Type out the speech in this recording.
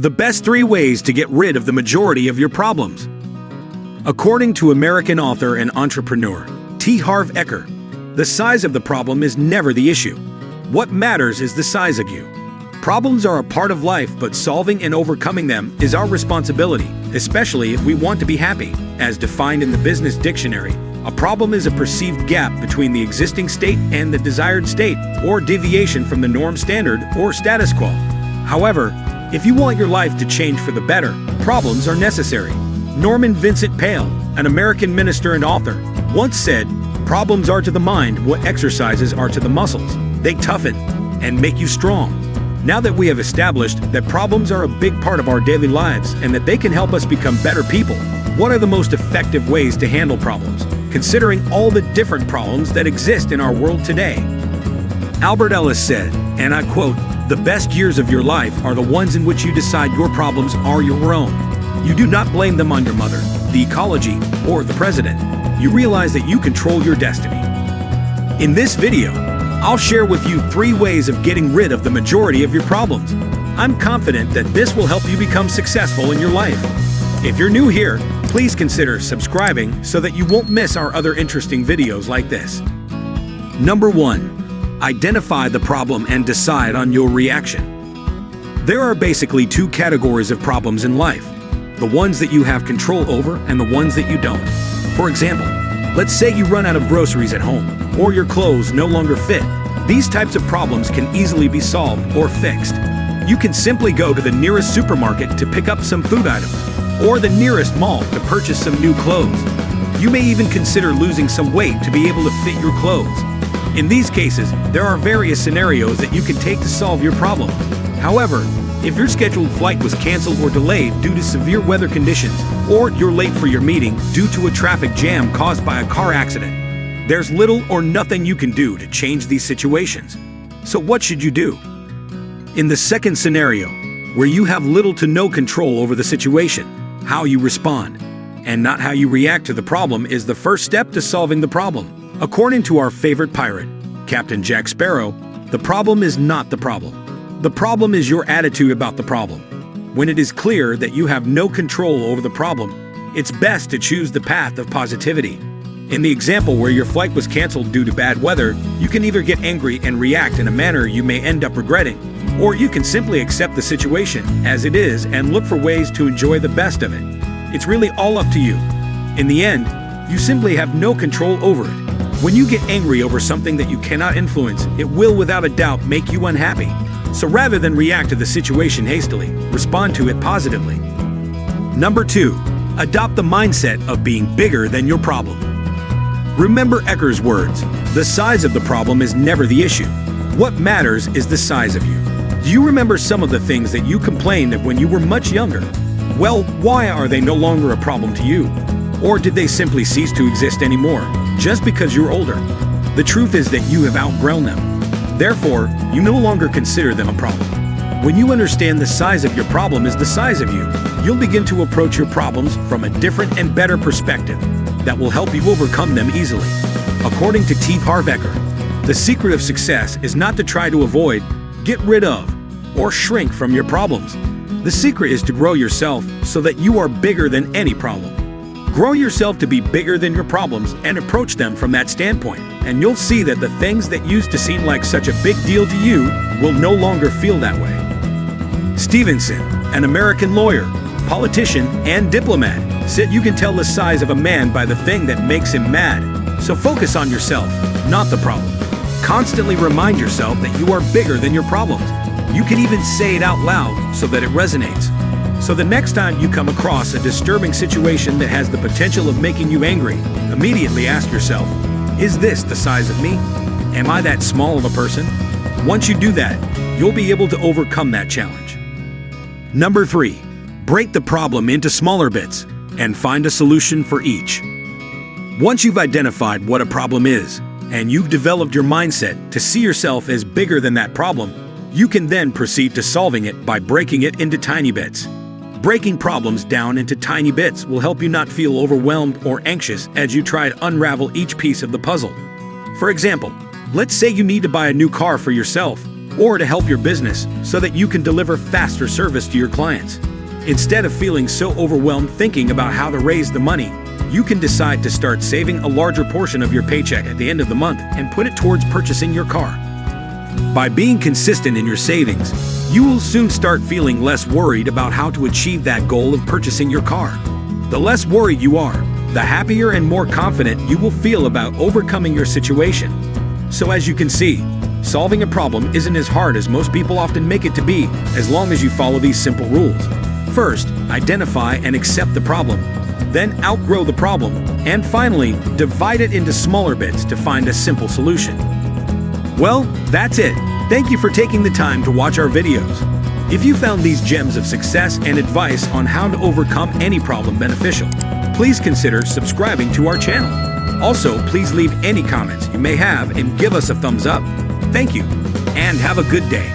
The best 3 ways to get rid of the majority of your problems. According to American author and entrepreneur T. Harv Eker, the size of the problem is never the issue. What matters is the size of you. Problems are a part of life, but solving and overcoming them is our responsibility, especially if we want to be happy. As defined in the Business Dictionary, a problem is a perceived gap between the existing state and the desired state, or deviation from the norm, standard, or status quo. However, if you want your life to change for the better, problems are necessary. Norman Vincent Peale, an American minister and author, once said, "Problems are to the mind what exercises are to the muscles. They toughen and make you strong." Now that we have established that problems are a big part of our daily lives and that they can help us become better people, what are the most effective ways to handle problems, considering all the different problems that exist in our world today? Albert Ellis said, and I quote, "The best years of your life are the ones in which you decide your problems are your own. You do not blame them on your mother, the ecology, or the president. You realize that you control your destiny." In this video, I'll share with you 3 ways of getting rid of the majority of your problems. I'm confident that this will help you become successful in your life. If you're new here, please consider subscribing so that you won't miss our other interesting videos like this. Number 1. Identify the problem and decide on your reaction. There are basically 2 categories of problems in life: the ones that you have control over and the ones that you don't. For example, let's say you run out of groceries at home, or your clothes no longer fit. These types of problems can easily be solved or fixed. You can simply go to the nearest supermarket to pick up some food items, or the nearest mall to purchase some new clothes. You may even consider losing some weight to be able to fit your clothes. In these cases, there are various scenarios that you can take to solve your problem. However, if your scheduled flight was canceled or delayed due to severe weather conditions, or you're late for your meeting due to a traffic jam caused by a car accident, there's little or nothing you can do to change these situations. So what should you do? In the second scenario, where you have little to no control over the situation, how you respond, and not how you react to the problem is the first step to solving the problem. According to our favorite pirate, Captain Jack Sparrow, the problem is not the problem. The problem is your attitude about the problem. When it is clear that you have no control over the problem, it's best to choose the path of positivity. In the example where your flight was canceled due to bad weather, you can either get angry and react in a manner you may end up regretting, or you can simply accept the situation as it is and look for ways to enjoy the best of it. It's really all up to you. In the end, you simply have no control over it. When you get angry over something that you cannot influence, it will without a doubt make you unhappy. So rather than react to the situation hastily, respond to it positively. Number 2, adopt the mindset of being bigger than your problem. Remember Eker's words, "The size of the problem is never the issue. What matters is the size of you." Do you remember some of the things that you complained of when you were much younger? Well, why are they no longer a problem to you? Or did they simply cease to exist anymore, just because you're older? The truth is that you have outgrown them. Therefore, you no longer consider them a problem. When you understand the size of your problem is the size of you, you'll begin to approach your problems from a different and better perspective that will help you overcome them easily. According to T. Harv Eker, the secret of success is not to try to avoid, get rid of, or shrink from your problems. The secret is to grow yourself so that you are bigger than any problem. Grow yourself to be bigger than your problems and approach them from that standpoint, and you'll see that the things that used to seem like such a big deal to you will no longer feel that way. Stevenson, an American lawyer, politician, and diplomat, said you can tell the size of a man by the thing that makes him mad. So focus on yourself, not the problem. Constantly remind yourself that you are bigger than your problems. You can even say it out loud so that it resonates. So the next time you come across a disturbing situation that has the potential of making you angry, immediately ask yourself, is this the size of me? Am I that small of a person? Once you do that, you'll be able to overcome that challenge. Number 3, break the problem into smaller bits and find a solution for each. Once you've identified what a problem is, and you've developed your mindset to see yourself as bigger than that problem, you can then proceed to solving it by breaking it into tiny bits. Breaking problems down into tiny bits will help you not feel overwhelmed or anxious as you try to unravel each piece of the puzzle. For example, let's say you need to buy a new car for yourself, or to help your business so that you can deliver faster service to your clients. Instead of feeling so overwhelmed thinking about how to raise the money, you can decide to start saving a larger portion of your paycheck at the end of the month and put it towards purchasing your car. By being consistent in your savings, you will soon start feeling less worried about how to achieve that goal of purchasing your car. The less worried you are, the happier and more confident you will feel about overcoming your situation. So as you can see, solving a problem isn't as hard as most people often make it to be, as long as you follow these simple rules. First, identify and accept the problem. Then outgrow the problem. And finally, divide it into smaller bits to find a simple solution. Well, that's it. Thank you for taking the time to watch our videos. If you found these gems of success and advice on how to overcome any problem beneficial, please consider subscribing to our channel. Also, please leave any comments you may have and give us a thumbs up. Thank you, and have a good day.